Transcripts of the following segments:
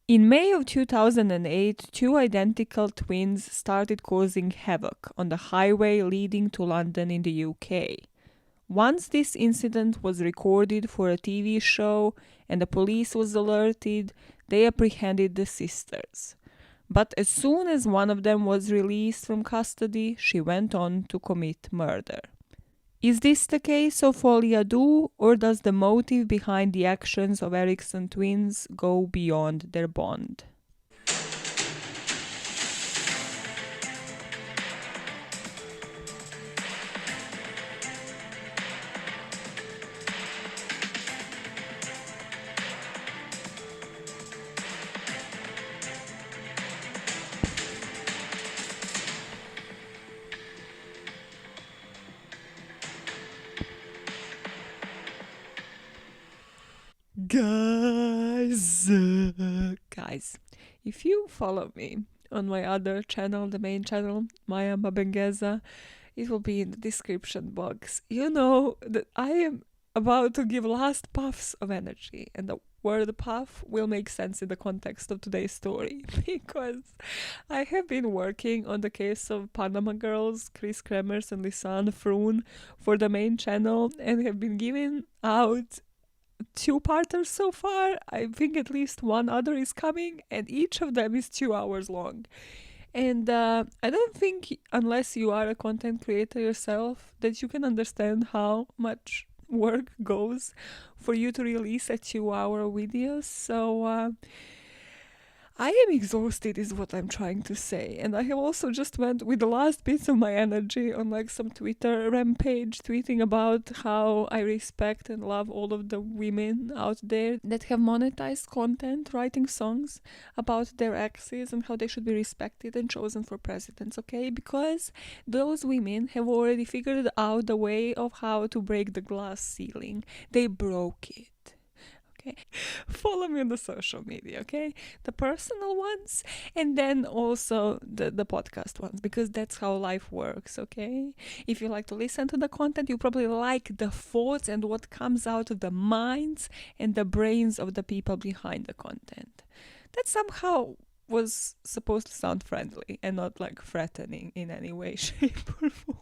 In May of 2008, two identical twins started causing havoc on the highway leading to London in the UK. Once this incident was recorded for a TV show and the police was alerted, they apprehended the sisters. But as soon as one of them was released from custody, she went on to commit murder. Is this the case of Folie, deux, or does the motive behind the actions of Eriksson twins go beyond their bond? Guys, if you follow me on my other channel, the main channel, Maya Mabengeza, it will be in the description box. You know that I am about to give last puffs of energy, and the word puff will make sense in the context of today's story, because I have been working on the case of Panama girls, Chris Kremers and Lisanne Froon, for the main channel, and have been giving out two-parters so far. I think at least one other is coming, and each of them is 2 hours long. And I don't think, unless you are a content creator yourself, that you can understand how much work goes for you to release a 2-hour video. So I am exhausted is what I'm trying to say, and I have also just went with the last bits of my energy on like some Twitter rampage, tweeting about how I respect and love all of the women out there that have monetized content, writing songs about their exes and how they should be respected and chosen for presidents, okay? Because those women have already figured out the way of how to break the glass ceiling. They broke it. Okay. Follow me on the social media, okay? The personal ones, and then also the podcast ones, because that's how life works, okay? If you like to listen to the content, you probably like the thoughts and what comes out of the minds and the brains of the people behind the content. That somehow was supposed to sound friendly and not like threatening in any way, shape, or form.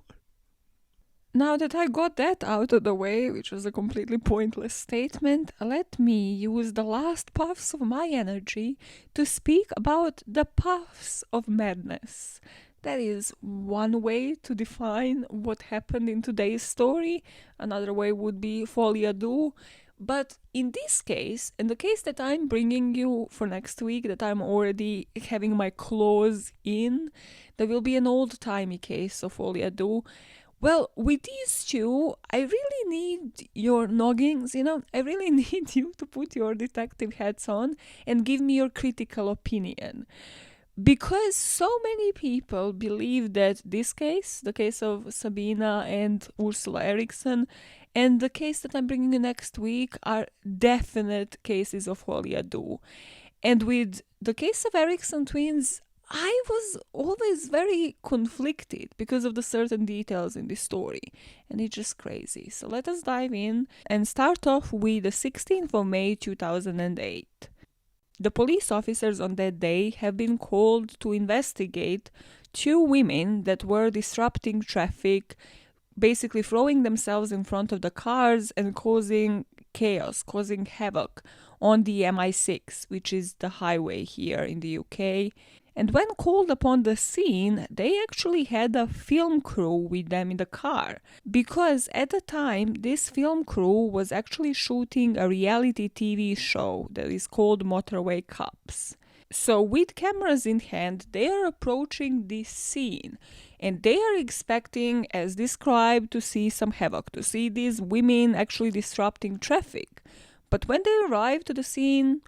Now that I got that out of the way, which was a completely pointless statement, let me use the last puffs of my energy to speak about the puffs of madness. That is one way to define what happened in today's story. Another way would be Folie, deux. But in this case, in the case that I'm bringing you for next week, that I'm already having my claws in, there will be an old-timey case of Folie, deux. Well, with these two, I really need your noggins, I really need you to put your detective hats on and give me your critical opinion. Because so many people believe that this case, the case of Sabina and Ursula Eriksson, and the case that I'm bringing you next week are definite cases of Folie, deux. And with the case of Eriksson twins, I was always very conflicted because of the certain details in this story, and it's just crazy. So let us dive in and start off with the 16th of May 2008. The police officers on that day have been called to investigate two women that were disrupting traffic, basically throwing themselves in front of the cars and causing chaos, causing havoc on the MI6, which is the highway here in the UK. And when called upon the scene, they actually had a film crew with them in the car, because at the time, this film crew was actually shooting a reality TV show that is called Motorway Cops. So with cameras in hand, they are approaching this scene, and they are expecting, as described, to see some havoc, to see these women actually disrupting traffic. But when they arrive to the scene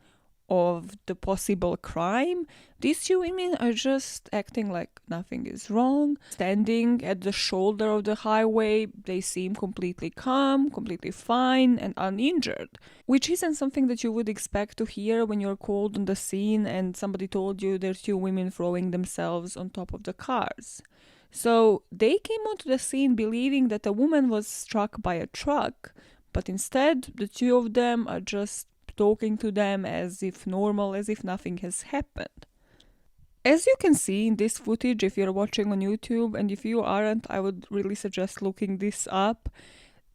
of the possible crime, these two women are just acting like nothing is wrong. Standing at the shoulder of the highway, they seem completely calm, completely fine, and uninjured, which isn't something that you would expect to hear when you're called on the scene and somebody told you there's two women throwing themselves on top of the cars. So they came onto the scene believing that a woman was struck by a truck, but instead the two of them are just talking to them as if normal, as if nothing has happened. As you can see in this footage, if you're watching on YouTube, and if you aren't, I would really suggest looking this up.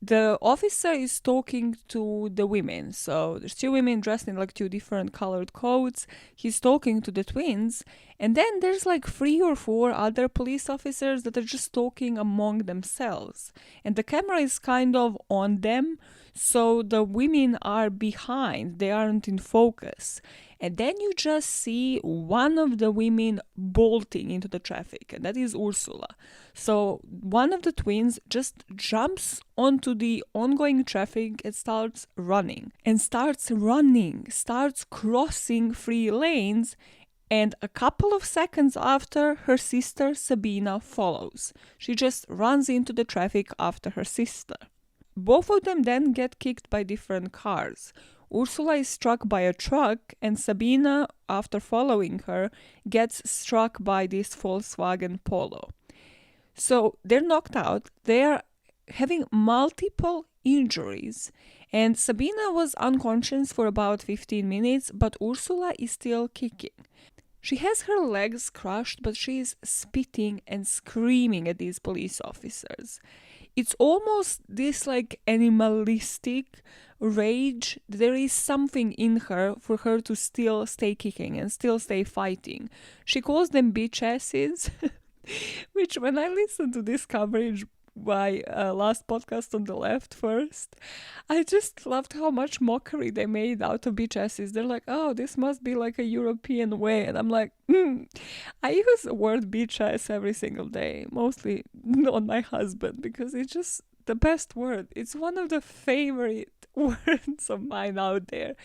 The officer is talking to the women. So there's two women dressed in like two different colored coats. He's talking to the twins. And then there's like 3 or 4 other police officers that are just talking among themselves. And the camera is kind of on them. So the women are behind. They aren't in focus. And then you just see one of the women bolting into the traffic, and that is Ursula. So one of the twins just jumps onto the ongoing traffic and starts crossing 3 lanes, and a couple of seconds after, her sister Sabina follows. She just runs into the traffic after her sister. Both of them then get kicked by different cars. Ursula is struck by a truck, and Sabina, after following her, gets struck by this Volkswagen Polo. So they're knocked out, they're having multiple injuries, and Sabina was unconscious for about 15 minutes, but Ursula is still kicking. She has her legs crushed, but she is spitting and screaming at these police officers. It's almost this like animalistic rage. There is something in her for her to still stay kicking and still stay fighting. She calls them bitch asses, which when I listened to this coverage by last podcast on the left first, I just loved how much mockery they made out of bitch asses. They're like, oh, this must be like a European way. And I'm like, I use the word bitch ass every single day, mostly on my husband, because it's just the best word. It's one of the favorite words of mine out there.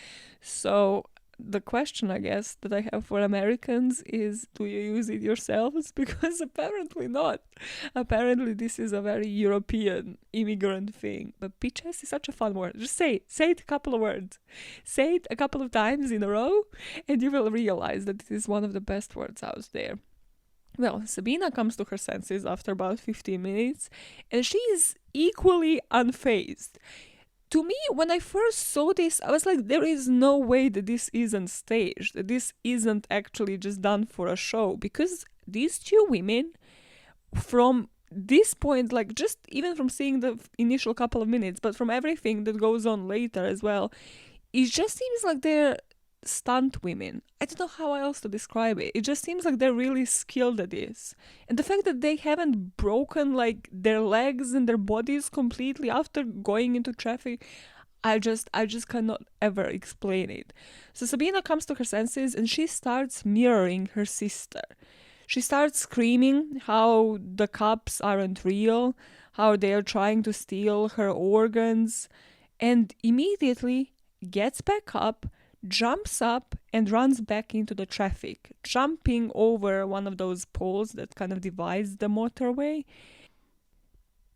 So the question, I guess, that I have for Americans is, do you use it yourselves? Because apparently not. Apparently this is a very European immigrant thing. But bitch ass is such a fun word. Just say it. Say it a couple of words. Say it a couple of times in a row, and you will realize that it is one of the best words out there. Well, Sabina comes to her senses after about 15 minutes, and she is equally unfazed. To me, when I first saw this, I was like, there is no way that this isn't staged, that this isn't actually just done for a show, because these two women, from this point, like just even from seeing the initial couple of minutes, but from everything that goes on later as well, it just seems like they're stunt women. I don't know how else to describe it. It just seems like they're really skilled at this. And the fact that they haven't broken like their legs and their bodies completely after going into traffic, I just cannot ever explain it. So Sabina comes to her senses and she starts mirroring her sister. She starts screaming how the cops aren't real, how they're trying to steal her organs, and immediately gets back up, jumps up and runs back into the traffic, jumping over one of those poles that kind of divides the motorway.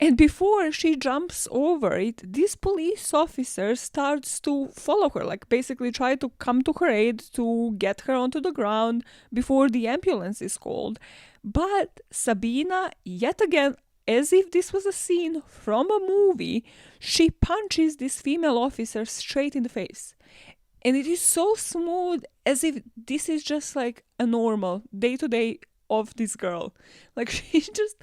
And before she jumps over it, this police officer starts to follow her, like basically try to come to her aid to get her onto the ground before the ambulance is called. But Sabina, yet again, as if this was a scene from a movie, she punches this female officer straight in the face. And it is so smooth, as if this is just like a normal day-to-day of this girl. Like she just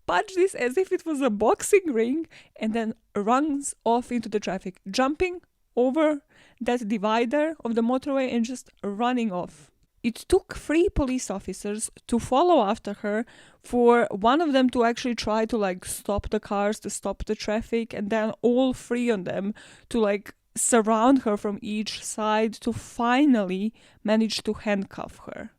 punched this as if it was a boxing ring and then runs off into the traffic, jumping over that divider of the motorway and just running off. It took 3 police officers to follow after her, for one of them to actually try to like stop the cars, to stop the traffic, and then all 3 of them to like surround her from each side to finally manage to handcuff her.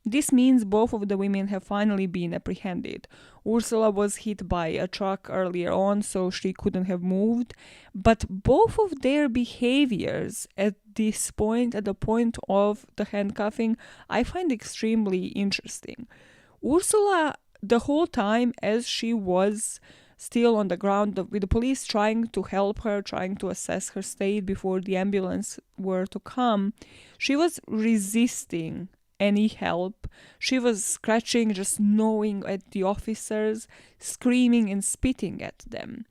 This means both of the women have finally been apprehended. Ursula was hit by a truck earlier on, so she couldn't have moved, but both of their behaviors at this point, at the point of the handcuffing, I find extremely interesting. Ursula, the whole time as she was still on the ground with the police trying to help her, trying to assess her state before the ambulance were to come, she was resisting any help. She was scratching, just gnawing at the officers, screaming and spitting at them.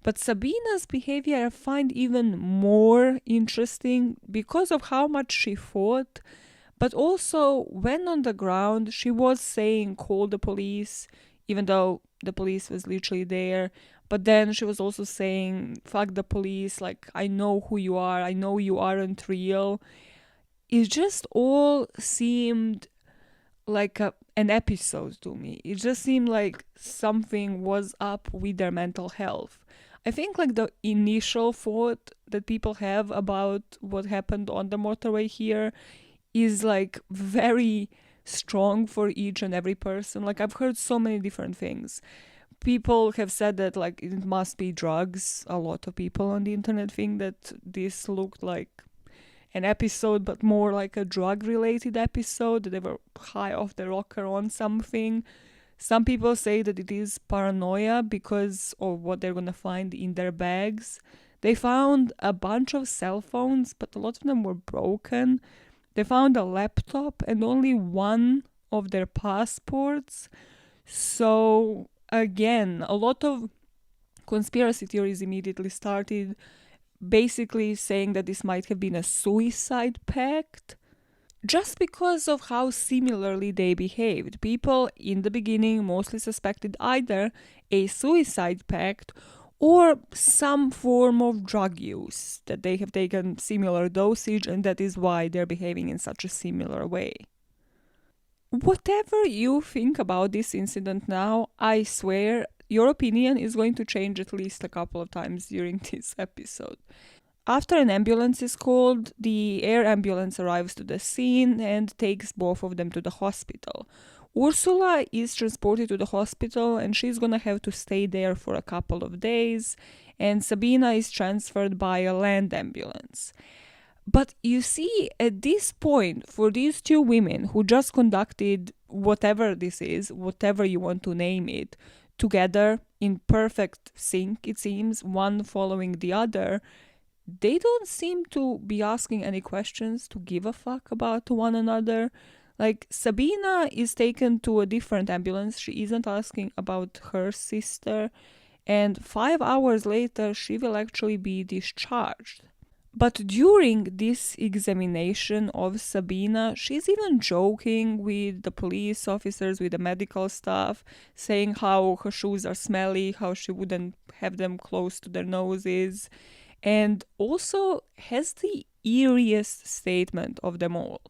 But Sabina's behavior I find even more interesting because of how much she fought. But also, when on the ground, she was saying, call the police, even though the police was literally there. But then she was also saying, fuck the police, like, I know who you are, I know you aren't real. It just all seemed like an episode to me. It just seemed like something was up with their mental health. I think like the initial thought that people have about what happened on the motorway here is like very strong for each and every person. Like I've heard so many different things. People have said that like it must be drugs. A lot of people on the internet think that this looked like an episode, but more like a drug related episode, that they were high off the rocker on something. Some people say that it is paranoia because of what they're gonna find in their bags. They found a bunch of cell phones, but a lot of them were broken. They found a laptop and only one of their passports. So again, a lot of conspiracy theories immediately started, basically saying that this might have been a suicide pact, just because of how similarly they behaved. People in the beginning mostly suspected either a suicide pact or some form of drug use, that they have taken similar dosage and that is why they're behaving in such a similar way. Whatever you think about this incident now, I swear your opinion is going to change at least a couple of times during this episode. After an ambulance is called, the air ambulance arrives to the scene and takes both of them to the hospital. Ursula is transported to the hospital and she's gonna have to stay there for a couple of days, and Sabina is transferred by a land ambulance. But you see, at this point, for these two women who just conducted whatever this is, whatever you want to name it, together in perfect sync, it seems, one following the other, they don't seem to be asking any questions, to give a fuck about one another. Like, Sabina is taken to a different ambulance. She isn't asking about her sister. And 5 hours later, she will actually be discharged. But during this examination of Sabina, she's even joking with the police officers, with the medical staff, saying how her shoes are smelly, how she wouldn't have them close to their noses, and also has the eeriest statement of them all.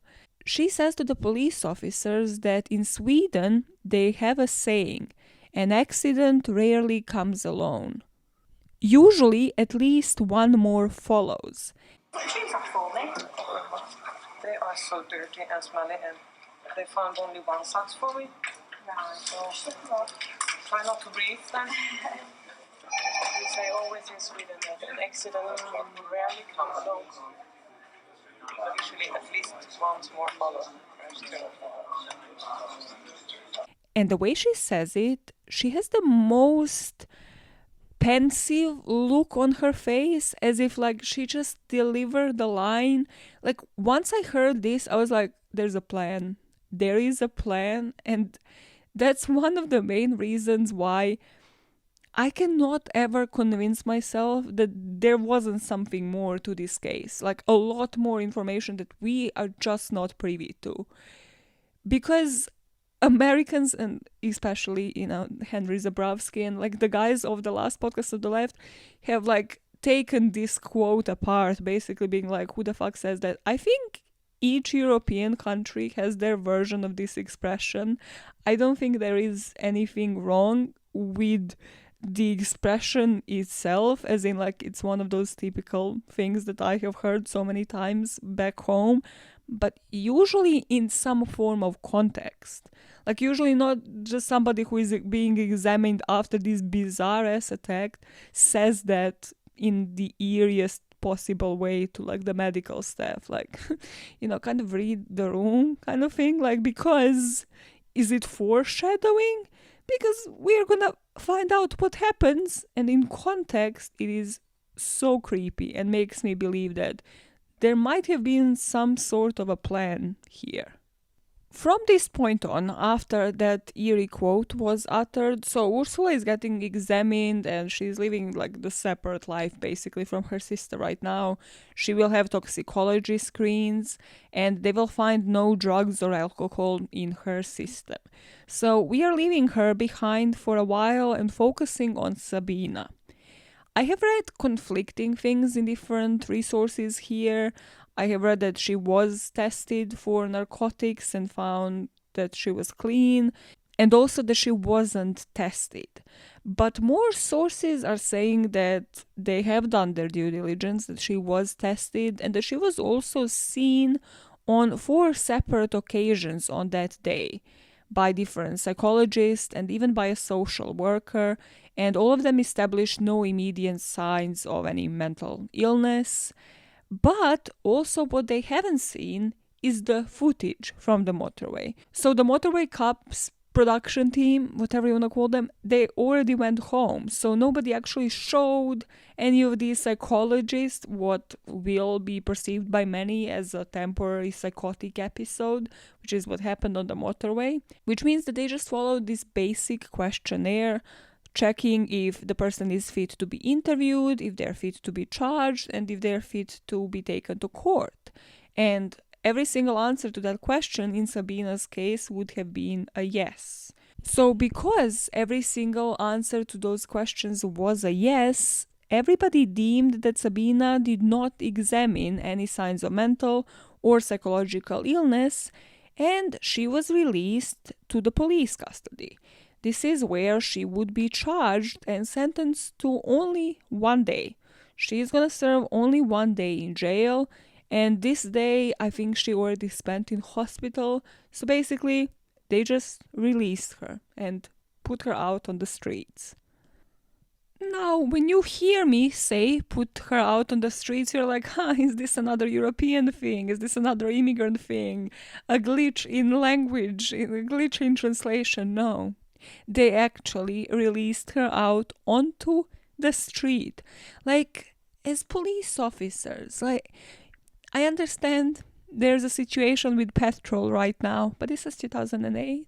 She says to the police officers that in Sweden they have a saying, an accident rarely comes alone. Usually at least one more follows. Jeans are for me. They are so dirty and smelly, and they found only one socks for me. So try not to breathe then. We say always in Sweden that an accident rarely comes alone. Usually at least once more follows. And the way she says it, she has the most pensive look on her face, as if like she just delivered the line. Like once I heard this, I was like, there's a plan. There is a plan. And that's one of the main reasons why I cannot ever convince myself that there wasn't something more to this case, like a lot more information that we are just not privy to. Because Americans, and especially, Henry Zabrowski and like the guys of the last podcast of the left have like taken this quote apart, basically being like, who the fuck says that? I think each European country has their version of this expression. I don't think there is anything wrong with the expression itself, as in like it's one of those typical things that I have heard so many times back home, but usually in some form of context. Like usually not just somebody who is being examined after this bizarre ass attack says that in the eeriest possible way to like the medical staff, like kind of read the room kind of thing, like, because is it foreshadowing? Because we're gonna find out what happens, and in context it is so creepy and makes me believe that there might have been some sort of a plan here. From this point on, after that eerie quote was uttered, so Ursula is getting examined and she's living like the separate life basically from her sister right now. She will have toxicology screens and they will find no drugs or alcohol in her system. So we are leaving her behind for a while and focusing on Sabina. I have read conflicting things in different resources here. I have read that she was tested for narcotics and found that she was clean, and also that she wasn't tested. But more sources are saying that they have done their due diligence, that she was tested, and that she was also seen on 4 separate occasions on that day by different psychologists and even by a social worker, and all of them established no immediate signs of any mental illness. But also what they haven't seen is the footage from the motorway. So the motorway cops production team, whatever you want to call them, they already went home. So nobody actually showed any of these psychologists what will be perceived by many as a temporary psychotic episode, which is what happened on the motorway, which means that they just followed this basic questionnaire checking if the person is fit to be interviewed, if they're fit to be charged, and if they're fit to be taken to court. And every single answer to that question in Sabina's case would have been a yes. So because every single answer to those questions was a yes, everybody deemed that Sabina did not examine any signs of mental or psychological illness, and she was released to the police custody. This is where she would be charged and sentenced to only 1 day. She is going to serve only 1 day in jail, and this day I think she already spent in hospital. So basically, they just released her and put her out on the streets. Now, when you hear me say put her out on the streets, you're like, is this another European thing? Is this another immigrant thing? A glitch in language, a glitch in translation? No. They actually released her out onto the street. Like, as police officers, like, I understand there's a situation with petrol right now, but this is 2008.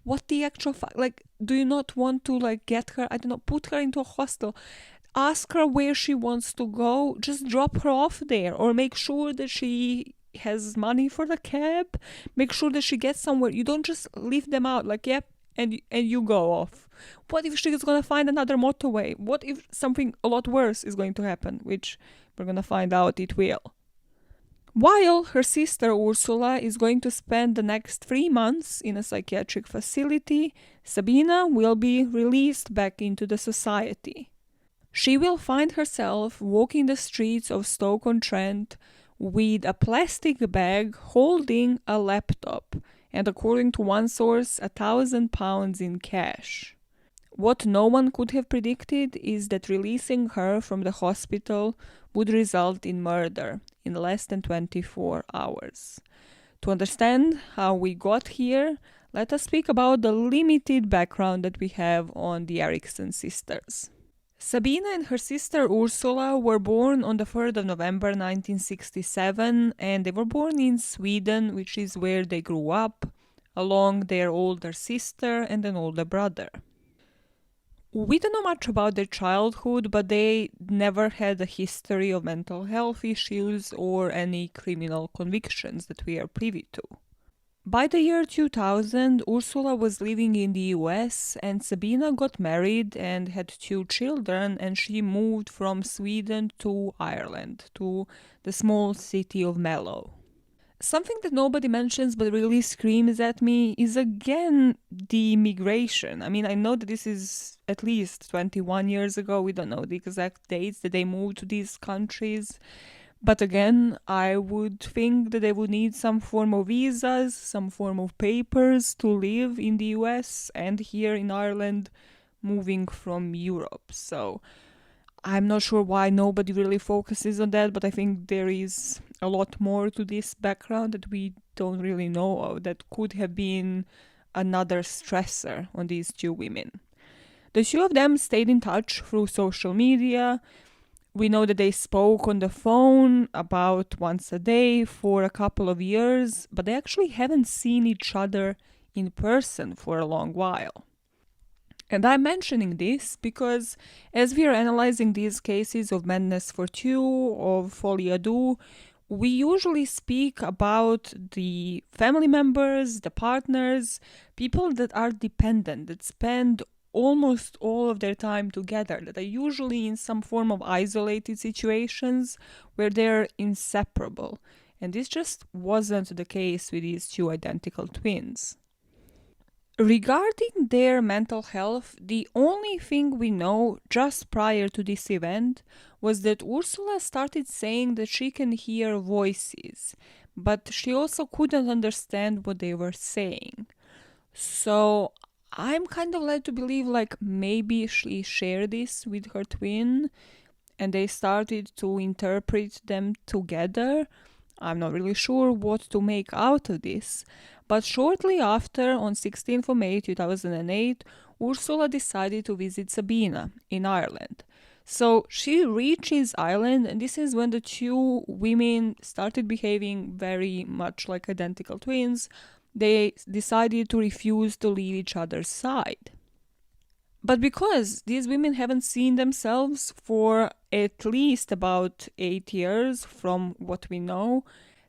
What the actual like, do you not want to, like, get her, I don't know, put her into a hostel, ask her where she wants to go, just drop her off there, or make sure that she has money for the cab, make sure that she gets somewhere. You don't just leave them out, like, yep, and you go off. What if she's going to find another motorway? What if something a lot worse is going to happen, which we're going to find out it will. While her sister Ursula is going to spend the next 3 months in a psychiatric facility, Sabina will be released back into the society. She will find herself walking the streets of Stoke-on-Trent with a plastic bag holding a laptop, and according to one source, £1,000 in cash. What no one could have predicted is that releasing her from the hospital would result in murder in less than 24 hours. To understand how we got here, let us speak about the limited background that we have on the Eriksson sisters. Sabina and her sister Ursula were born on the 3rd of November 1967, and they were born in Sweden, which is where they grew up, along their older sister and an older brother. We don't know much about their childhood, but they never had a history of mental health issues or any criminal convictions that we are privy to. By the year 2000, Ursula was living in the US and Sabina got married and had 2 children, and she moved from Sweden to Ireland, to the small city of Mallow. Something that nobody mentions but really screams at me is again the migration. I mean, I know that this is at least 21 years ago. We don't know the exact dates that they moved to these countries. But again, I would think that they would need some form of visas, some form of papers to live in the US and here in Ireland, moving from Europe. So I'm not sure why nobody really focuses on that, but I think there is a lot more to this background that we don't really know of that could have been another stressor on these 2 women. The 2 of them stayed in touch through social media. We know that they spoke on the phone about once a day for a couple of years, but they actually haven't seen each other in person for a long while. And I'm mentioning this because as we are analyzing these cases of madness for two, of folie à deux, we usually speak about the family members, the partners, people that are dependent, that spend almost all of their time together, that are usually in some form of isolated situations where they're inseparable. And this just wasn't the case with these two identical twins. Regarding their mental health, the only thing we know just prior to this event was that Ursula started saying that she can hear voices, but she also couldn't understand what they were saying. So I'm kind of led to believe like maybe she shared this with her twin and they started to interpret them together. I'm not really sure what to make out of this. But shortly after, on 16th of May 2008, Ursula decided to visit Sabina in Ireland. So she reaches Ireland, and this is when the two women started behaving very much like identical twins. They decided to refuse to leave each other's side. But because these women haven't seen themselves for at least about 8 years from what we know,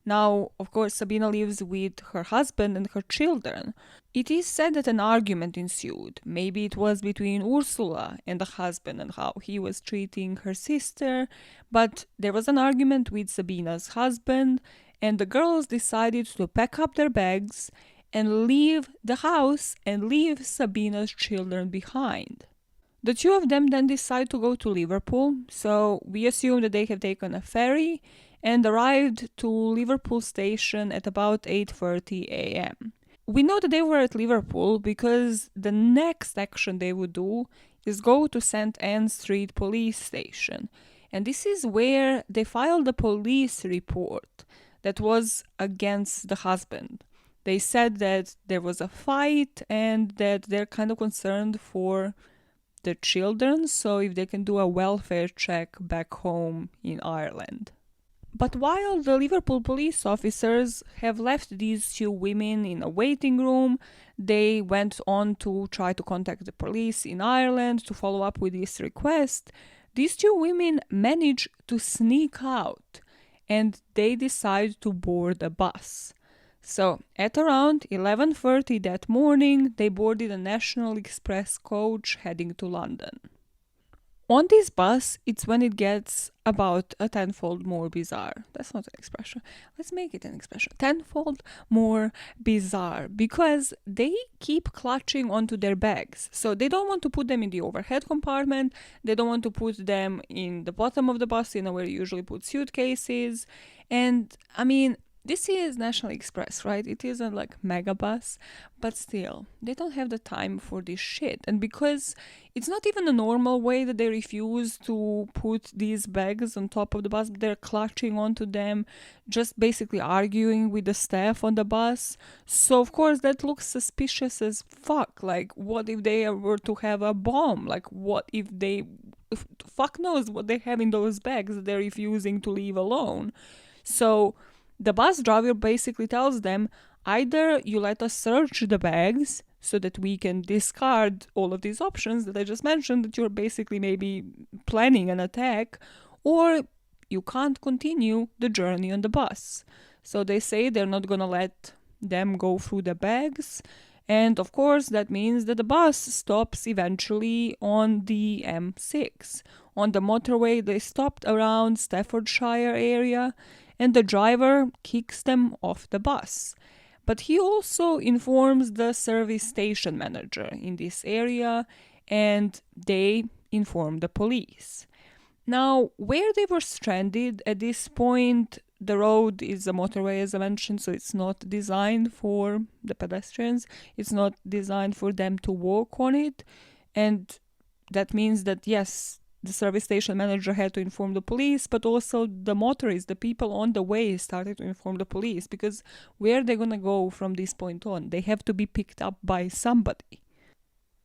now, of course, Sabina lives with her husband and her children. It is said that an argument ensued. Maybe it was between Ursula and the husband and how he was treating her sister, but there was an argument with Sabina's husband, and the girls decided to pack up their bags and leave the house and leave Sabina's children behind. The two of them then decide to go to Liverpool, so we assume that they have taken a ferry and arrived to Liverpool station at about 8:30 a.m. We know that they were at Liverpool because the next action they would do is go to St. Anne Street police station, and this is where they filed a police report that was against the husband. They said that there was a fight and that they're kind of concerned for the children, so if they can do a welfare check back home in Ireland. But while the Liverpool police officers have left these two women in a waiting room, they went on to try to contact the police in Ireland to follow up with this request. These two women managed to sneak out and they decide to board a bus. So at around 11:30 that morning, they boarded a National Express coach heading to London. On this bus, it's when it gets about a tenfold more bizarre. That's not an expression. Let's make it an expression. Tenfold more bizarre because they keep clutching onto their bags. So they don't want to put them in the overhead compartment. They don't want to put them in the bottom of the bus, where you usually put suitcases. And I mean, this is National Express, right? It isn't like Megabus, but still, they don't have the time for this shit. And because it's not even a normal way that they refuse to put these bags on top of the bus, they're clutching onto them, just basically arguing with the staff on the bus. So, of course, that looks suspicious as fuck. Like, what if they were to have a bomb? Like, what if fuck knows what they have in those bags that they're refusing to leave alone. So the bus driver basically tells them, either you let us search the bags so that we can discard all of these options that I just mentioned, that you're basically maybe planning an attack, or you can't continue the journey on the bus. So they say they're not gonna let them go through the bags. And of course, that means that the bus stops eventually on the M6. On the motorway, they stopped around Staffordshire area, and the driver kicks them off the bus. But he also informs the service station manager in this area, and they inform the police. Now, where they were stranded at this point, the road is a motorway, as I mentioned, so it's not designed for the pedestrians. It's not designed for them to walk on it. And that means that, yes, the service station manager had to inform the police, but also the motorists, the people on the way, started to inform the police, because where are they going to go from this point on? They have to be picked up by somebody.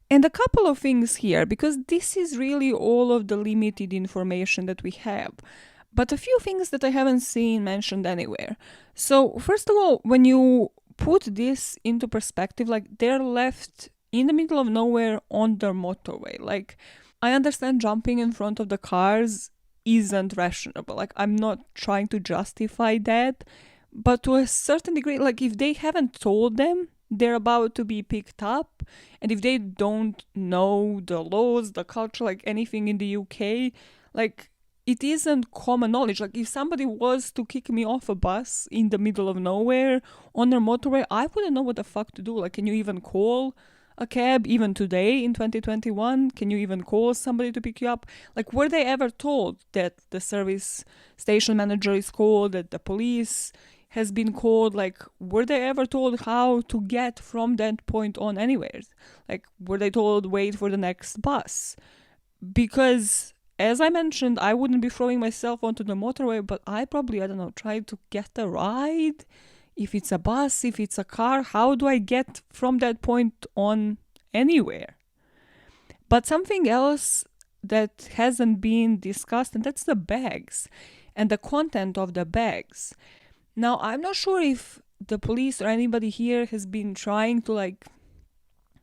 And a couple of things here, because this is really all of the limited information that we have. But a few things that I haven't seen mentioned anywhere. So, first of all, when you put this into perspective, like they're left in the middle of nowhere on their motorway. Like, I understand jumping in front of the cars isn't rational. Like, I'm not trying to justify that. But to a certain degree, like if they haven't told them they're about to be picked up, and if they don't know the laws, the culture, like anything in the UK, like it isn't common knowledge. Like if somebody was to kick me off a bus in the middle of nowhere on their motorway, I wouldn't know what the fuck to do. Like, can you even call a cab even today in 2021? Can you even call somebody to pick you up? Like, were they ever told that the service station manager is called, that the police has been called? Like, were they ever told how to get from that point on anywhere? Like, were they told wait for the next bus? Because as I mentioned, I wouldn't be throwing myself onto the motorway, but I probably, I don't know, try to get a ride. If it's a bus, if it's a car, how do I get from that point on anywhere? But something else that hasn't been discussed, and that's the bags and the content of the bags. Now, I'm not sure if the police or anybody here has been trying to like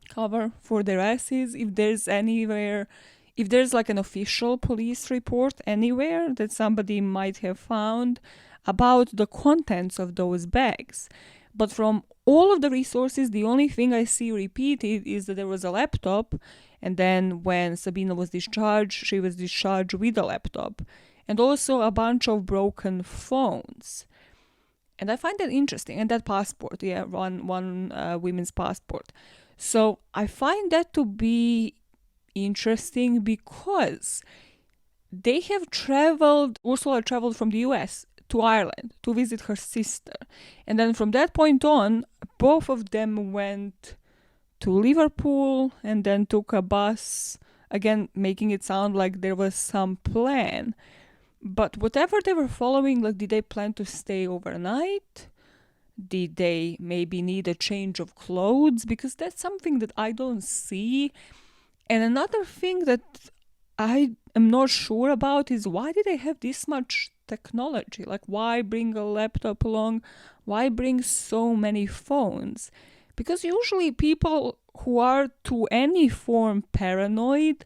cover for their asses, if there's anywhere, if there's like an official police report anywhere that somebody might have found about the contents of those bags. But from all of the resources, the only thing I see repeated is that there was a laptop, and then when Sabina was discharged, she was discharged with a laptop, and also a bunch of broken phones. And I find that interesting. And that passport, yeah, one women's passport. So I find that to be interesting because they have traveled, Ursula traveled from the US to Ireland to visit her sister. And then from that point on, both of them went to Liverpool and then took a bus, again, making it sound like there was some plan. But whatever they were following, like, did they plan to stay overnight? Did they maybe need a change of clothes? Because that's something that I don't see. And another thing that I am not sure about is why did they have this much technology? Like, why bring a laptop along? Why bring so many phones? Because usually people who are to any form paranoid,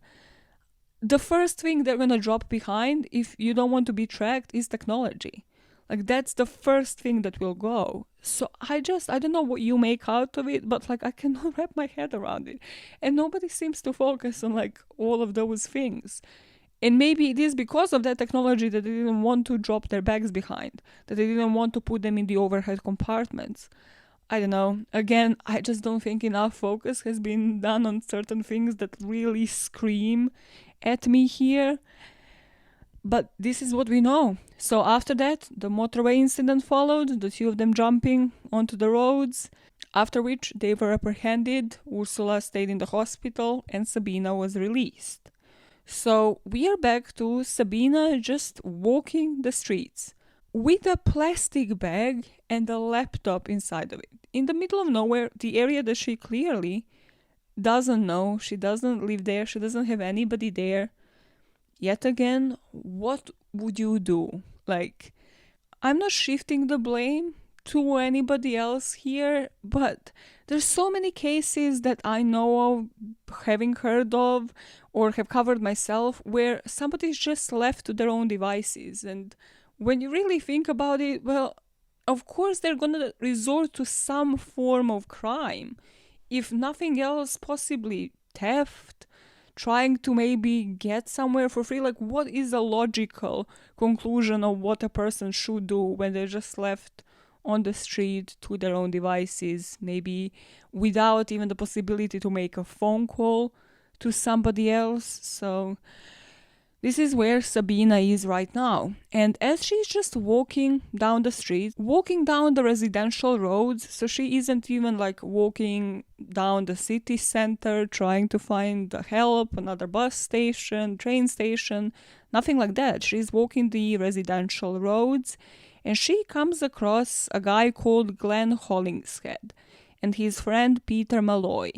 the first thing they're gonna drop behind, if you don't want to be tracked, is technology. Like, that's the first thing that will go. So I don't know what you make out of it, but like, I cannot wrap my head around it. And nobody seems to focus on like all of those things. And maybe it is because of that technology that they didn't want to drop their bags behind, that they didn't want to put them in the overhead compartments. I don't know. Again, I just don't think enough focus has been done on certain things that really scream at me here. But this is what we know. So after that, the motorway incident followed, the two of them jumping onto the roads, after which they were apprehended, Ursula stayed in the hospital, and Sabina was released. So we are back to Sabina just walking the streets with a plastic bag and a laptop inside of it, in the middle of nowhere, the area that she clearly doesn't know. She doesn't live there, she doesn't have anybody there. Yet again, what would you do? Like, I'm not shifting the blame to anybody else here, but there's so many cases that I know of, having heard of, or have covered myself, where somebody's just left to their own devices. And when you really think about it, well, of course they're gonna resort to some form of crime. If nothing else, possibly theft, trying to maybe get somewhere for free. Like, what is a logical conclusion of what a person should do when they're just left on the street to their own devices, maybe without even the possibility to make a phone call to somebody else? So this is where Sabina is right now. And as she's just walking down the street, walking down the residential roads, so she isn't even like walking down the city center trying to find help, another bus station, train station, nothing like that. She's walking the residential roads, and she comes across a guy called Glenn Hollingshead and his friend Peter Malloy,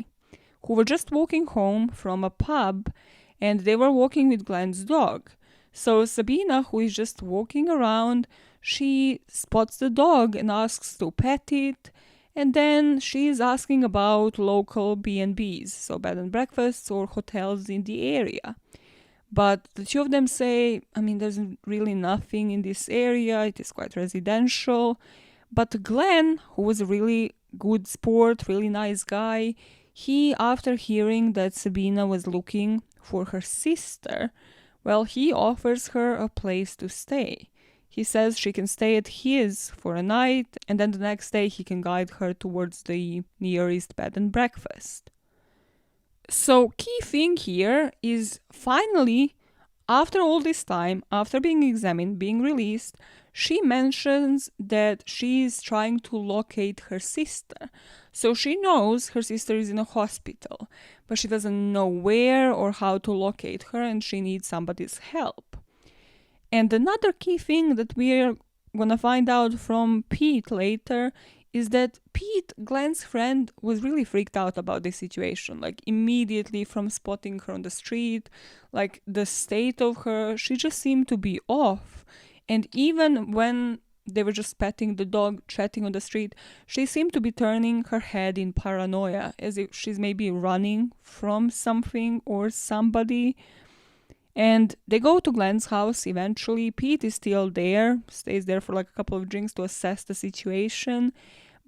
who were just walking home from a pub, and they were walking with Glenn's dog. So Sabina, who is just walking around, she spots the dog and asks to pet it, and then she is asking about local B&Bs, so bed and breakfasts or hotels in the area. But the two of them say, there's really nothing in this area, it is quite residential. But Glenn, who was a really good sport, really nice guy, he, after hearing that Sabina was looking for her sister, well, he offers her a place to stay. He says she can stay at his for a night, and then the next day he can guide her towards the nearest bed and breakfast. So, key thing here is finally, after all this time, after being examined, being released, she mentions that she is trying to locate her sister. So she knows her sister is in a hospital, but she doesn't know where or how to locate her, and she needs somebody's help. And another key thing that we're gonna find out from Pete later is that Pete, Glenn's friend, was really freaked out about this situation. Like, immediately from spotting her on the street, like, the state of her, she just seemed to be off. And even when they were just petting the dog, chatting on the street, she seemed to be turning her head in paranoia, as if she's maybe running from something or somebody. And they go to Glenn's house eventually. Pete is still there, stays there for like a couple of drinks to assess the situation.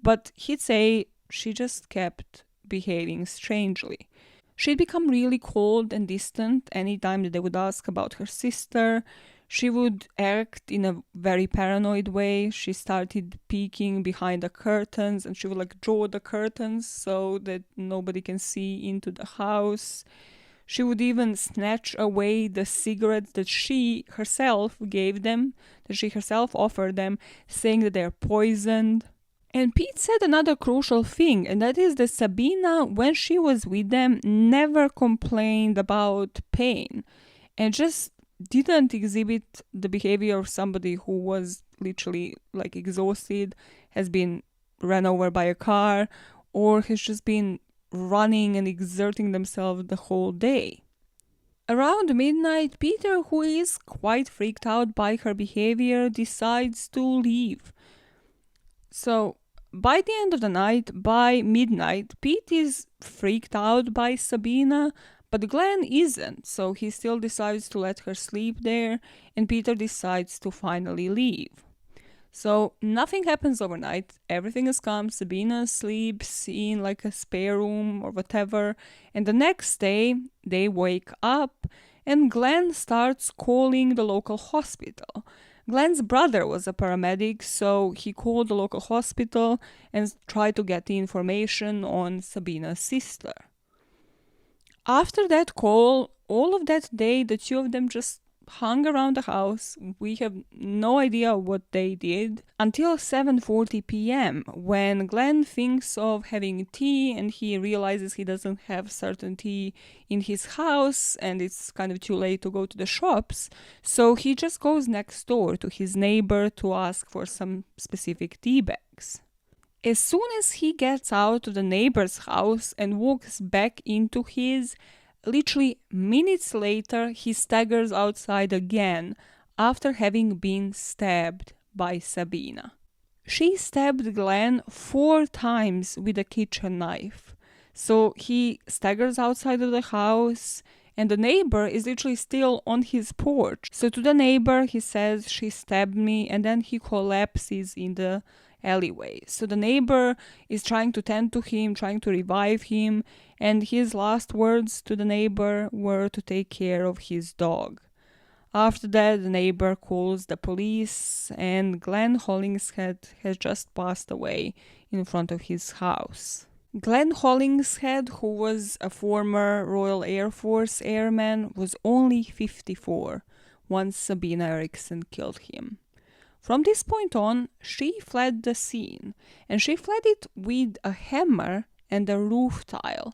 But he'd say she just kept behaving strangely. She'd become really cold and distant anytime that they would ask about her sister. She would act in a very paranoid way. She started peeking behind the curtains, and she would like draw the curtains so that nobody can see into the house. She would even snatch away the cigarettes that she herself gave them, that she herself offered them, saying that they're poisoned. And Pete said another crucial thing, and that is that Sabina, when she was with them, never complained about pain and just didn't exhibit the behavior of somebody who was literally like exhausted, has been run over by a car, or has just been running and exerting themselves the whole day. Around midnight, Peter, who is quite freaked out by her behavior, decides to leave. So, by the end of the night, by midnight, Pete is freaked out by Sabina, but Glenn isn't, so he still decides to let her sleep there, and Peter decides to finally leave. So nothing happens overnight, everything is calm, Sabina sleeps in like a spare room or whatever, and the next day they wake up and Glenn starts calling the local hospital. Glenn's brother was a paramedic, so he called the local hospital and tried to get the information on Sabina's sister. After that call, all of that day, the two of them just hung around the house. We have no idea what they did until 7:40 p.m. when Glenn thinks of having tea and he realizes he doesn't have certain tea in his house and it's kind of too late to go to the shops. So he just goes next door to his neighbor to ask for some specific tea bags. As soon as he gets out of the neighbor's house and walks back into his, literally minutes later, he staggers outside again after having been stabbed by Sabina. She stabbed Glenn 4 times with a kitchen knife. So he staggers outside of the house and the neighbor is literally still on his porch. So to the neighbor, he says, "She stabbed me," and then he collapses in the alleyway. So the neighbor is trying to tend to him, trying to revive him, and his last words to the neighbor were to take care of his dog. After that, the neighbor calls the police, and Glenn Hollingshead has just passed away in front of his house. Glenn Hollingshead, who was a former Royal Air Force airman, was only 54 once Sabina Eriksson killed him. From this point on, she fled the scene, and she fled it with a hammer and a roof tile.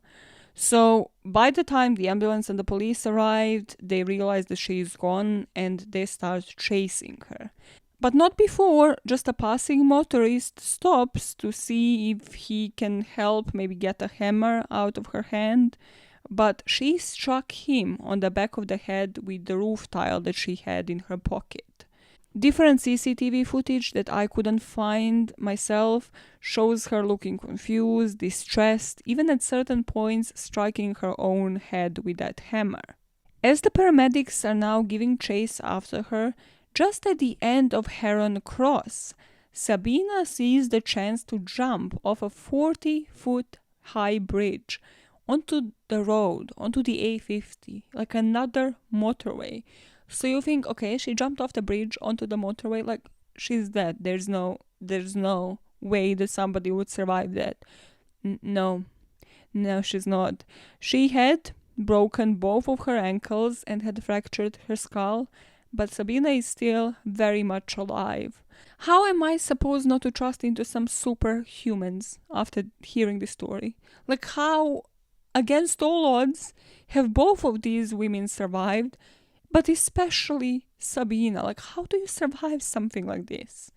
So by the time the ambulance and the police arrived, they realized that she is gone and they start chasing her. But not before just a passing motorist stops to see if he can help maybe get a hammer out of her hand. But she struck him on the back of the head with the roof tile that she had in her pocket. Different CCTV footage that I couldn't find myself shows her looking confused, distressed, even at certain points striking her own head with that hammer. As the paramedics are now giving chase after her, just at the end of Heron Cross, Sabina sees the chance to jump off a 40-foot high bridge onto the road, onto the A50, like another motorway. So you think, okay, she jumped off the bridge onto the motorway, like she's dead. There's no way that somebody would survive that. No, she's not. She had broken both of her ankles and had fractured her skull, but Sabina is still very much alive. How am I supposed not to trust into some superhumans after hearing this story? Like, how, against all odds, have both of these women survived, but especially Sabina? Like, how do you survive something like this?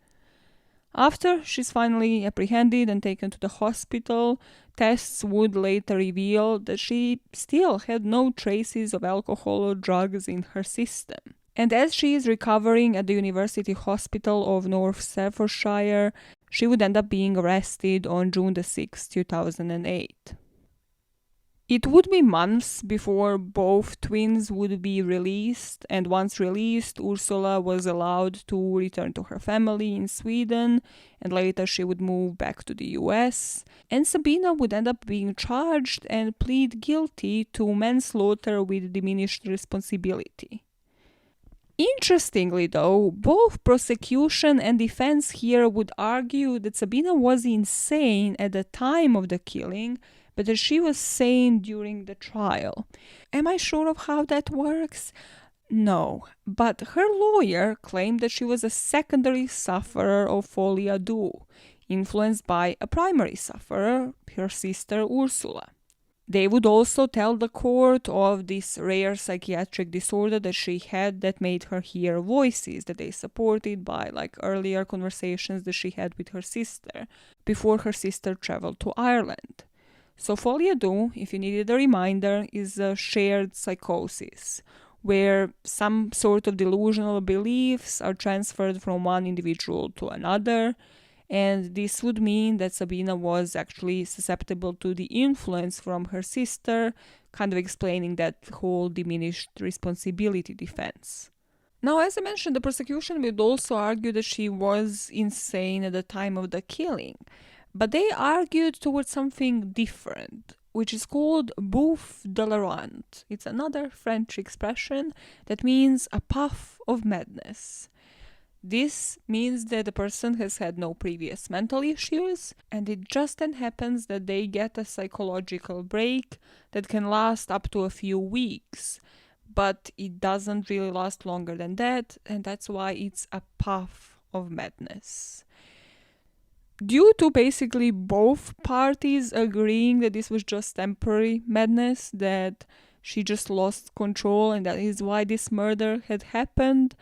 After she's finally apprehended and taken to the hospital, tests would later reveal that she still had no traces of alcohol or drugs in her system. And as she is recovering at the University Hospital of North Staffordshire, she would end up being arrested on June the 6th, 2008. It would be months before both twins would be released, and once released, Ursula was allowed to return to her family in Sweden, and later she would move back to the US, and Sabina would end up being charged and plead guilty to manslaughter with diminished responsibility. Interestingly though, both prosecution and defense here would argue that Sabina was insane at the time of the killing, but that she was sane during the trial. Am I sure of how that works? No, but her lawyer claimed that she was a secondary sufferer of folie deux, influenced by a primary sufferer, her sister Ursula. They would also tell the court of this rare psychiatric disorder that she had that made her hear voices that they supported by like earlier conversations that she had with her sister before her sister traveled to Ireland. So folie deux, if you needed a reminder, is a shared psychosis where some sort of delusional beliefs are transferred from one individual to another, and this would mean that Sabina was actually susceptible to the influence from her sister, kind of explaining that whole diminished responsibility defense. Now, as I mentioned, the prosecution would also argue that she was insane at the time of the killing, but they argued towards something different, which is called bouffe de la rente. It's another French expression that means a puff of madness. This means that the person has had no previous mental issues, and it just then happens that they get a psychological break that can last up to a few weeks, but it doesn't really last longer than that, and that's why it's a puff of madness. Due to basically both parties agreeing that this was just temporary madness, that she just lost control and that is why this murder had happened,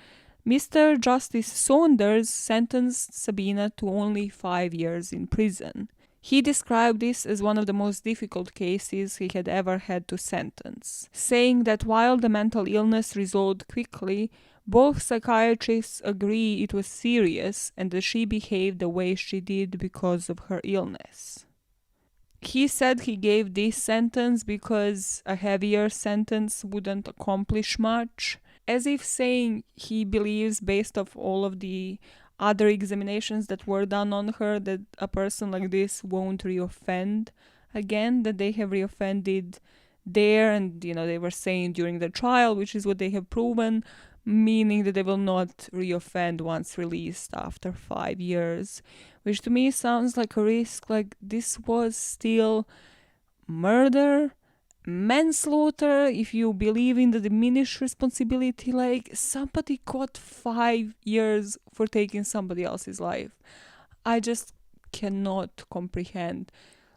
Mr. Justice Saunders sentenced Sabina to only 5 years in prison. He described this as one of the most difficult cases he had ever had to sentence, saying that while the mental illness resolved quickly, both psychiatrists agree it was serious and that she behaved the way she did because of her illness. He said he gave this sentence because a heavier sentence wouldn't accomplish much, as if saying he believes, based off all of the other examinations that were done on her, that a person like this won't reoffend again, that they have reoffended there, and they were saying during the trial, which is what they have proven, meaning that they will not reoffend once released after 5 years, which to me sounds like a risk. Like, this was still murder, manslaughter, if you believe in the diminished responsibility. Like, somebody got 5 years for taking somebody else's life. I just cannot comprehend.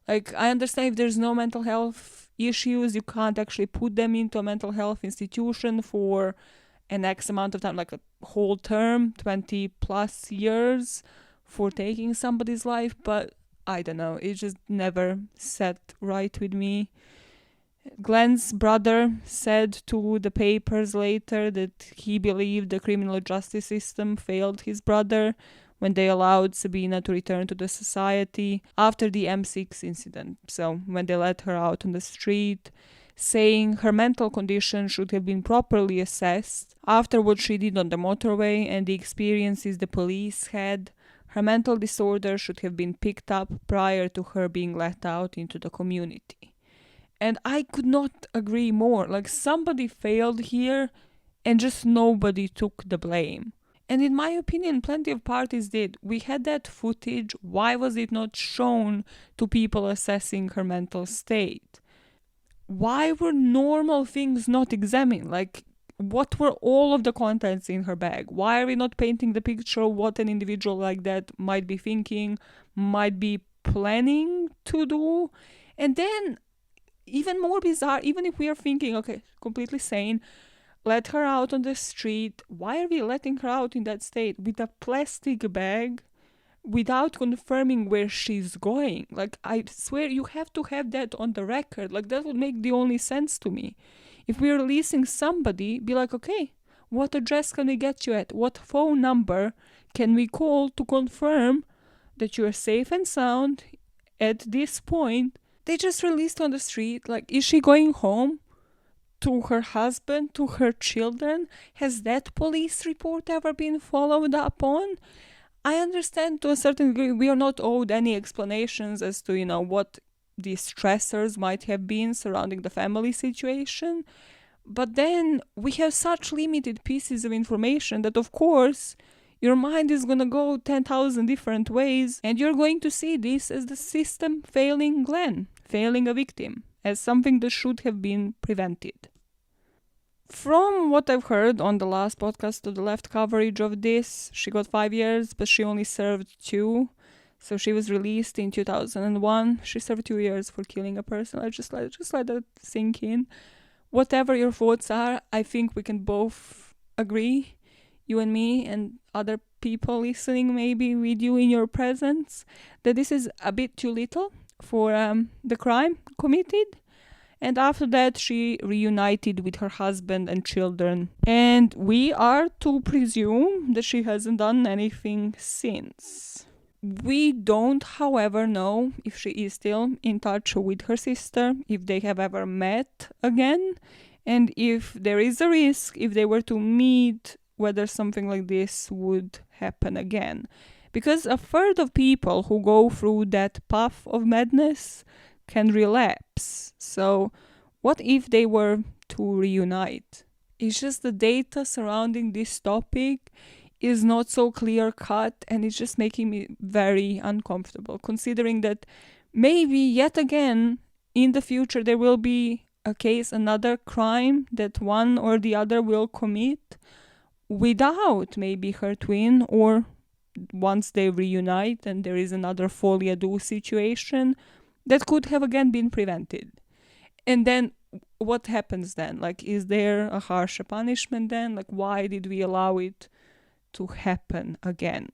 Like, I understand if there's no mental health issues, you can't actually put them into a mental health institution for an X amount of time, like whole term, 20 plus years for taking somebody's life, but I don't know, it just never sat right with me. Glenn's brother said to the papers later that he believed the criminal justice system failed his brother when they allowed Sabina to return to the society after the M6 incident. So when they let her out on the street, saying her mental condition should have been properly assessed after what she did on the motorway and the experiences the police had. Her mental disorder should have been picked up prior to her being let out into the community. And I could not agree more. Like, somebody failed here and just nobody took the blame. And in my opinion, plenty of parties did. We had that footage. Why was it not shown to people assessing her mental state? Why were normal things not examined? Like, what were all of the contents in her bag? Why are we not painting the picture of what an individual like that might be thinking, might be planning to do? And then, even more bizarre, even if we are thinking, okay, completely sane, let her out on the street. Why are we letting her out in that state with a plastic bag without confirming where she's going? Like, I swear you have to have that on the record. Like, that would make the only sense to me. If we're releasing somebody, be like, okay, what address can we get you at? What phone number can we call to confirm that you're safe and sound at this point? They just released on the street. Like, is she going home? To her husband, to her children? Has that police report ever been followed up on? I understand to a certain degree we are not owed any explanations as to, what the stressors might have been surrounding the family situation. But then we have such limited pieces of information that, of course, your mind is going to go 10,000 different ways, and you're going to see this as the system failing Glenn, failing a victim, as something that should have been prevented. From what I've heard on the last podcast to the left coverage of this, she got 5 years, but she only served 2. So she was released in 2001. She served 2 years for killing a person. I just let that sink in. Whatever your thoughts are, I think we can both agree, you and me and other people listening maybe with you in your presence, that this is a bit too little for the crime committed. And after that, she reunited with her husband and children. And we are to presume that she hasn't done anything since. We don't, however, know if she is still in touch with her sister, if they have ever met again, and if there is a risk, if they were to meet, whether something like this would happen again. Because a third of people who go through that path of madness can relapse. So what if they were to reunite? It's just the data surrounding this topic is not so clear cut, and it's just making me very uncomfortable, considering that maybe yet again in the future there will be a case, another crime that one or the other will commit without maybe her twin, or once they reunite and there is another Folie deux situation that could have again been prevented. And then what happens then? Like, is there a harsher punishment then? Like, why did we allow it to happen again?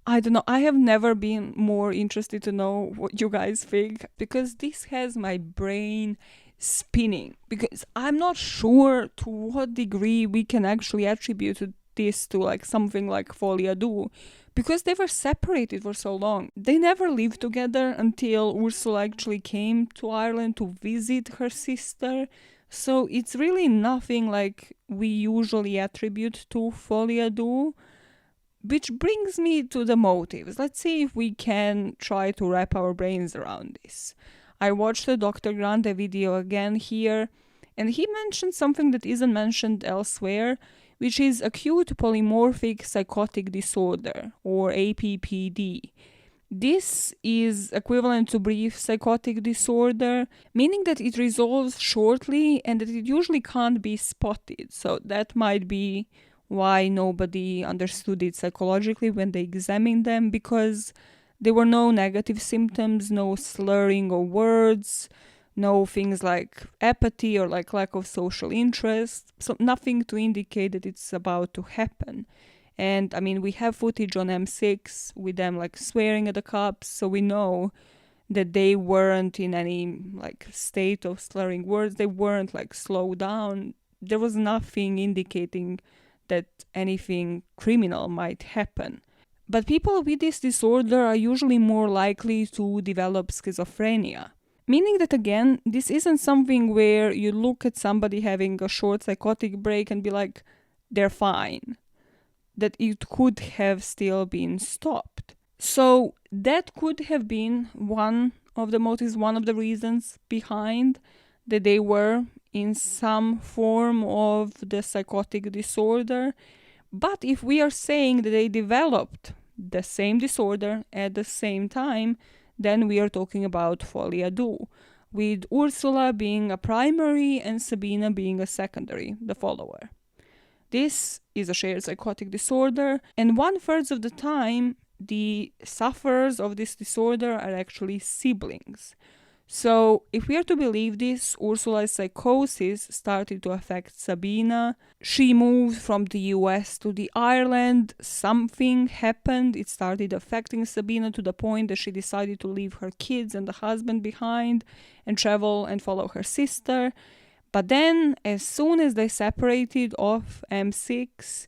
I don't know. I have never been more interested to know what you guys think, because this has my brain spinning, because I'm not sure to what degree we can actually attribute this to like something like Folie deux, because they were separated for so long. They never lived together until Ursula actually came to Ireland to visit her sister. So it's really nothing like we usually attribute to Folie deux. Which brings me to the motives. Let's see if we can try to wrap our brains around this. I watched the Dr. Grande video again here, and he mentioned something that isn't mentioned elsewhere, which is acute polymorphic psychotic disorder, or APPD. This is equivalent to brief psychotic disorder, meaning that it resolves shortly and that it usually can't be spotted. So that might be why nobody understood it psychologically when they examined them, because there were no negative symptoms, no slurring of words, no things like apathy or like lack of social interest, so nothing to indicate that it's about to happen. And I mean, we have footage on M6 with them like swearing at the cops, so we know that they weren't in any like state of slurring words. They weren't like slowed down. There was nothing indicating that anything criminal might happen. But people with this disorder are usually more likely to develop schizophrenia. Meaning that, again, this isn't something where you look at somebody having a short psychotic break and be like, they're fine. That it could have still been stopped. So that could have been one of the motives, one of the reasons behind that they were in some form of the psychotic disorder. But if we are saying that they developed the same disorder at the same time, then we are talking about Folie deux, with Ursula being a primary and Sabina being a secondary, the follower. This is a shared psychotic disorder, and 1/3 of the time, the sufferers of this disorder are actually siblings. So, if we are to believe this, Ursula's psychosis started to affect Sabina. She moved from the US to the Ireland. Something happened. It started affecting Sabina to the point that she decided to leave her kids and the husband behind and travel and follow her sister. But then, as soon as they separated off M6,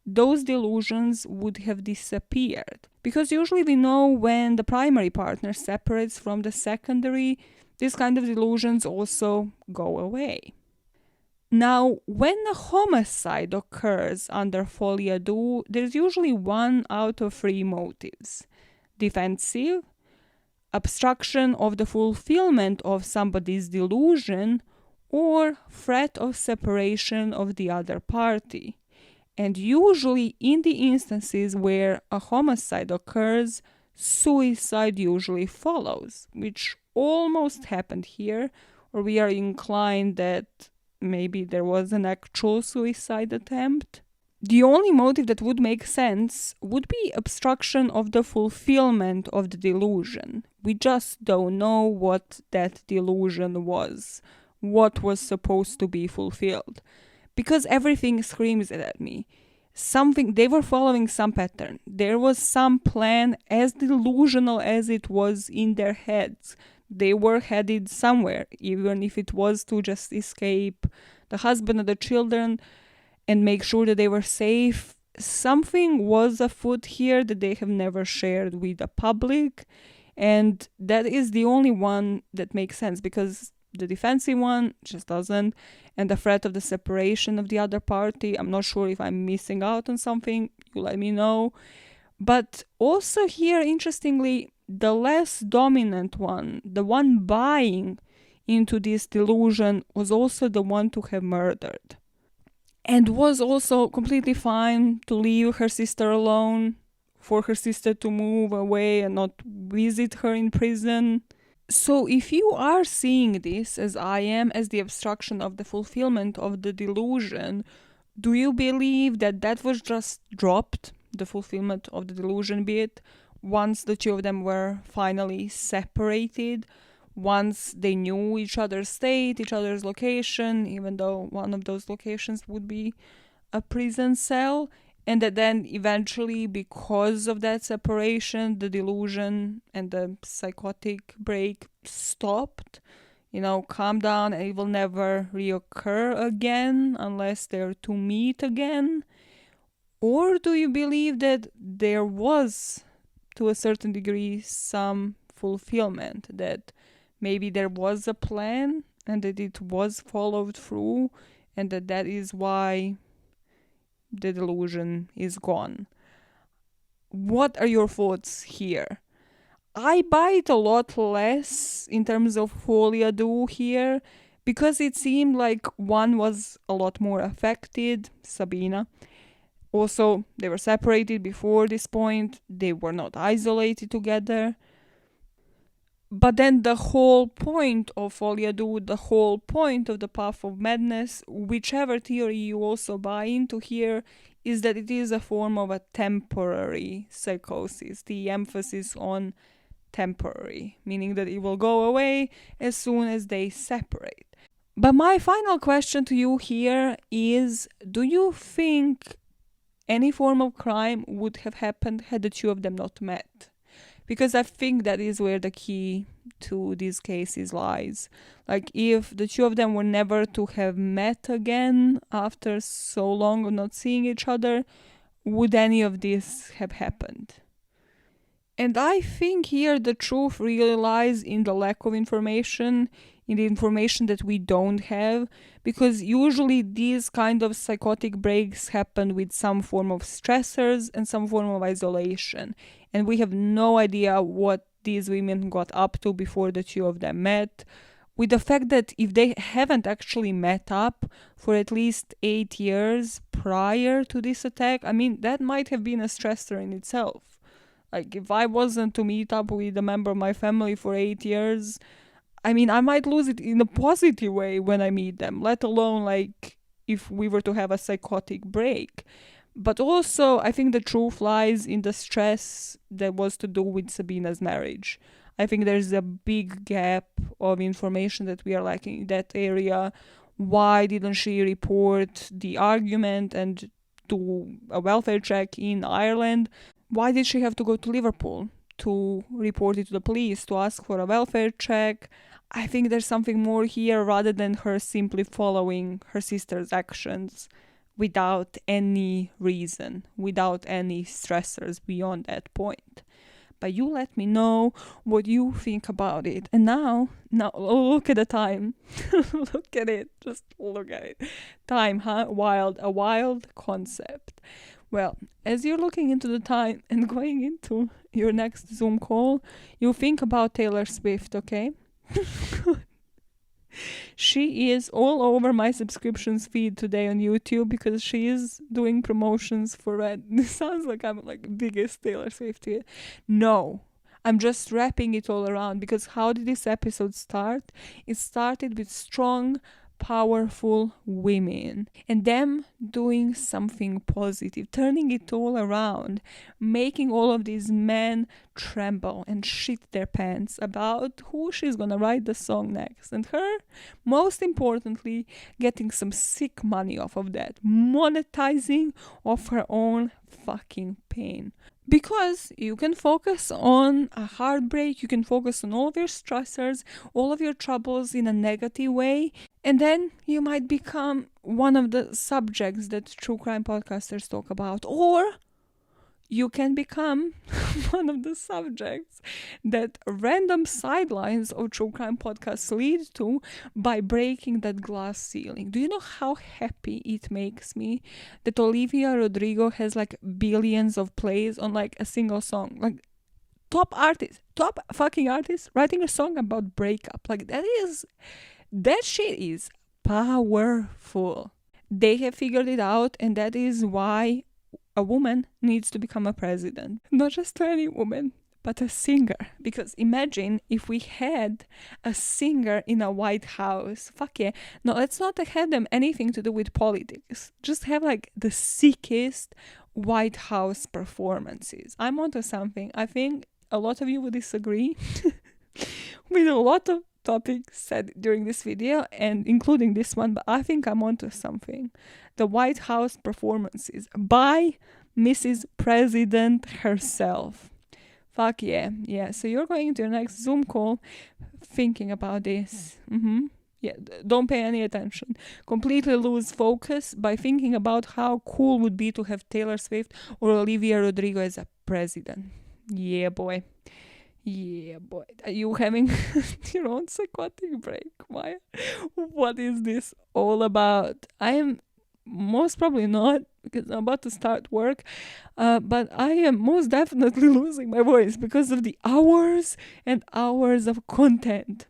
those delusions would have disappeared. Because usually we know when the primary partner separates from the secondary, these kind of delusions also go away. Now, when a homicide occurs under Folie deux, there's usually 1 out of 3 motives: defensive, obstruction of the fulfillment of somebody's delusion, or threat of separation of the other party. And usually in the instances where a homicide occurs, suicide usually follows, which almost happened here, or we are inclined that maybe there was an actual suicide attempt. The only motive that would make sense would be obstruction of the fulfillment of the delusion. We just don't know what that delusion was, what was supposed to be fulfilled. Because everything screams at me. They were following some pattern. There was some plan, as delusional as it was in their heads. They were headed somewhere, even if it was to just escape the husband and the children and make sure that they were safe. Something was afoot here that they have never shared with the public. And that is the only one that makes sense, because the defensive one just doesn't. And the threat of the separation of the other party, I'm not sure if I'm missing out on something, you let me know. But also here, interestingly, the less dominant one, the one buying into this delusion, was also the one to have murdered. And was also completely fine to leave her sister alone, for her sister to move away and not visit her in prison. So if you are seeing this, as I am, as the obstruction of the fulfillment of the delusion, do you believe that that was just dropped, the fulfillment of the delusion bit, once the two of them were finally separated, once they knew each other's state, each other's location, even though one of those locations would be a prison cell, and that then eventually, because of that separation, the delusion and the psychotic break stopped, calm down, and it will never reoccur again unless they're to meet again? Or do you believe that there was, to a certain degree, some fulfillment, that maybe there was a plan and that it was followed through, and that is why the delusion is gone? What are your thoughts here? I buy it a lot less in terms of Folie deux here, because it seemed like one was a lot more affected, Sabina. Also, they were separated before this point, they were not isolated together. But then the whole point of Folie deux, the whole point of the Path of Madness, whichever theory you also buy into here, is that it is a form of a temporary psychosis. The emphasis on temporary, meaning that it will go away as soon as they separate. But my final question to you here is, do you think any form of crime would have happened had the two of them not met? Because I think that is where the key to these cases lies. Like, if the two of them were never to have met again after so long of not seeing each other, would any of this have happened? And I think here the truth really lies in the lack of information, in the information that we don't have, because usually these kind of psychotic breaks happen with some form of stressors and some form of isolation. And we have no idea what these women got up to before the two of them met. With the fact that if they haven't actually met up for at least 8 years prior to this attack, I mean, that might have been a stressor in itself. Like, if I wasn't to meet up with a member of my family for 8 years, I mean, I might lose it in a positive way when I meet them, let alone, like, if we were to have a psychotic break. But also, I think the truth lies in the stress that was to do with Sabina's marriage. I think there's a big gap of information that we are lacking in that area. Why didn't she report the argument and do a welfare check in Ireland? Why did she have to go to Liverpool to report it to the police, to ask for a welfare check? I think there's something more here rather than her simply following her sister's actions without any reason, without any stressors beyond that point. But you let me know what you think about it. And now look at the time. Look at it. Just look at it. Time, huh? A wild concept. Well, as you're looking into the time and going into your next Zoom call, you think about Taylor Swift, okay? She is all over my subscriptions feed today on YouTube because she is doing promotions for Red. This sounds like I'm like biggest Taylor Swift here. No, I'm just wrapping it all around, because how did this episode start? It started with strong, powerful women and them doing something positive, turning it all around, making all of these men tremble and shit their pants about who she's gonna write the song next, and her, most importantly, getting some sick money off of that, monetizing off her own fucking pain. Because you can focus on a heartbreak, you can focus on all of your stressors, all of your troubles in a negative way, and then you might become one of the subjects that true crime podcasters talk about. Or you can become one of the subjects that random sidelines of true crime podcasts lead to by breaking that glass ceiling. Do you know how happy it makes me that Olivia Rodrigo has like billions of plays on like a single song? Like, top fucking artist writing a song about breakup. Like, that shit is powerful. They have figured it out, and that is why a woman needs to become a president. Not just any woman, but a singer. Because imagine if we had a singer in a White House. Fuck yeah. No, let's not have them anything to do with politics. Just have like the sickest White House performances. I'm onto something. I think a lot of you would disagree with a lot of topics said during this video, and including this one, but I think I'm onto something. The White House performances by Mrs. President herself. Fuck yeah. Yeah, so you're going into your next Zoom call thinking about this. Yeah, don't pay any attention. Completely lose focus by thinking about how cool would be to have Taylor Swift or Olivia Rodrigo as a president. Yeah, boy. Yeah, boy. Are you having your own psychotic break, Maya? What is this all about? I am most probably not, because I'm about to start work, but I am most definitely losing my voice because of the hours and hours of content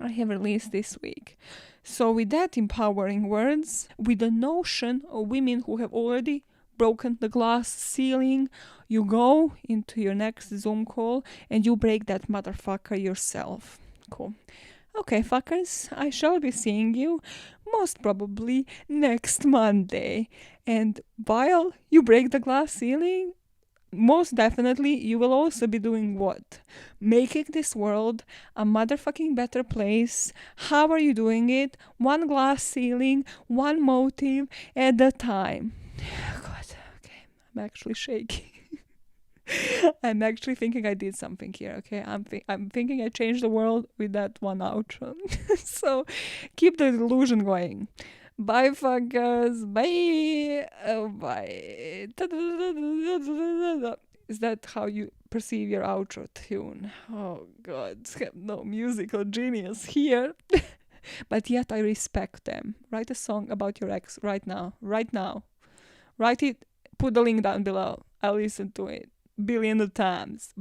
I have released this week. So with that empowering words, with the notion of women who have already broken the glass ceiling, you go into your next Zoom call and you break that motherfucker yourself. Cool. Okay, fuckers, I shall be seeing you most probably next Monday. And while you break the glass ceiling, most definitely you will also be doing what? Making this world a motherfucking better place. How are you doing it? One glass ceiling, one motive at a time. God, okay, I'm actually shaking. I'm actually thinking I did something here, okay? I'm thinking I changed the world with that one outro. So keep the delusion going. Bye, fuckers. Bye. Bye. Is that how you perceive your outro tune? Oh, God. No musical genius here. But yet I respect them. Write a song about your ex right now. Right now. Write it. Put the link down below. I'll listen to it. Billions of times.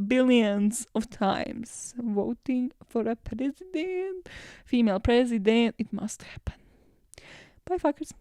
Voting for a president. Female president. It must happen. Bye, fuckers.